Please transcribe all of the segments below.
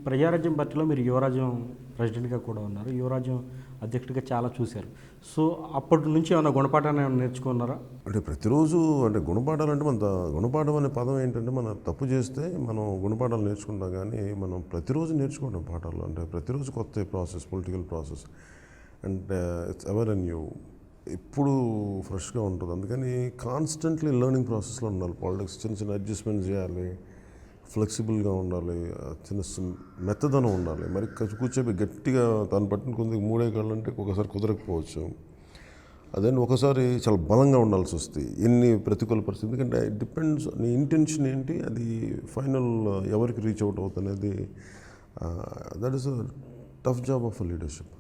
ప్రజారాజ్యం పార్టీలో మీరు యువరాజ్యం ప్రెసిడెంట్గా కూడా ఉన్నారు, యువరాజ్యం అధ్యక్షుడిగా చాలా చూశారు. సో అప్పటి నుంచి ఏమైనా గుణపాఠాన్ని ఏమైనా నేర్చుకున్నారా? అంటే ప్రతిరోజు అంటే గుణపాఠాలంటే గుణపాఠం అనే పదం ఏంటంటే మనం తప్పు చేస్తే మనం గుణపాఠాలు నేర్చుకుంటాం, కానీ మనం ప్రతిరోజు నేర్చుకుంటాం పాఠాలు. అంటే ప్రతిరోజు కొత్త process, political process, and it's ever and new, ఎప్పుడు ఫ్రెష్గా ఉంటుంది. అందుకని కాన్స్టెంట్లీ లెర్నింగ్ ప్రాసెస్లో ఉండాలి. పాలిటిక్స్ చిన్న చిన్న అడ్జస్ట్మెంట్ చేయాలి, ఫ్లెక్సిబుల్గా ఉండాలి, చిన్న మెత్తదనం ఉండాలి. మరి కూర్చోబెట్టి గట్టిగా దాన్ని పట్టిన కొంత మూడే కాళ్ళు అంటే ఒకసారి కుదరకపోవచ్చు. అదే ఒకసారి చాలా బలంగా ఉండాల్సి వస్తుంది ఎన్ని ప్రతికూల పరిస్థితి. ఎందుకంటే ఇట్ డిపెండ్స్ నీ ఇంటెన్షన్ ఏంటి, అది ఫైనల్ ఎవరికి రీచ్ అవుట్ అవుతుంది అనేది. That is a tough job of leadership.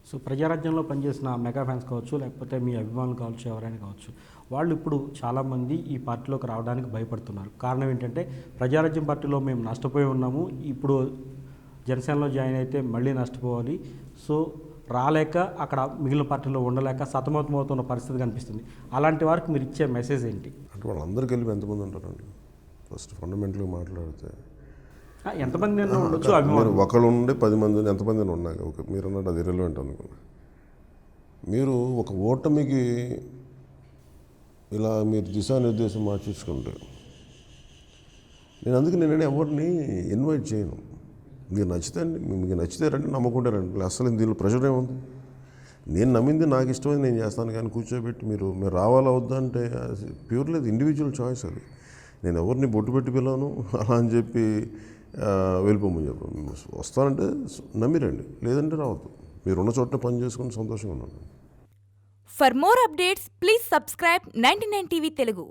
So ప్రజారాజ్యంలో పనిచేసిన మెగా ఫ్యాన్స్ కావచ్చు, లేకపోతే మీ అభిమానులు కావచ్చు, ఎవరైనా కావచ్చు, వాళ్ళు ఇప్పుడు చాలామంది ఈ పార్టీలోకి రావడానికి భయపడుతున్నారు. కారణం ఏంటంటే ప్రజారాజ్యం పార్టీలో మేము నష్టపోయి ఉన్నాము, ఇప్పుడు జనసేనలో జాయిన్ అయితే మళ్ళీ నష్టపోవాలి, సో రాలేక అక్కడ మిగిలిన పార్టీలో ఉండలేక సతమతమవుతున్న పరిస్థితి కనిపిస్తుంది. అలాంటి వారికి మీరు ఇచ్చే మెసేజ్ ఏంటి? అంటే వాళ్ళందరికీ వెళ్ళి ఎంతమంది ఉంటారండి? ఫస్ట్ ఫండమెంటల్గా మాట్లాడితే ఎంతమంది ఉండొచ్చు, మీరు ఒకళ్ళు ఉండే 10 మంది ఎంతమంది ఉన్నాయి. ఓకే, మీరు అన్నట్టు అది రిలవెంట్ అనుకున్నా. మీరు ఒక ఓటమికి ఇలా మీరు దిశానిర్దేశం మార్చేసుకుంటే, నేను అందుకే నేను ఎవరిని ఇన్వైట్ చేయను. మీరు నచ్చితే అండి, మీకు నచ్చితే రండి, నమ్మకుంటే రండి. అసలు దీనిలో ప్రెషర్ ఏముంది? నేను నమ్మింది నాకు ఇష్టమైంది నేను చేస్తాను, కానీ కూర్చోబెట్టి మీరు రావాలా వద్దా అంటే ప్యూర్లీ ఇండివిజువల్ చాయిస్ అది. నేను ఎవరిని బొట్టు పెట్టి పిల్లను అలా అని చెప్పి వెళ్ళిపోమని చెప్పండి. వస్తానంటే నమ్మిరండి, లేదంటే రావద్దు. మీరున్న చోట పని చేసుకుని సంతోషంగా ఉన్నాను. For more updates, please subscribe 99 TV Telugu.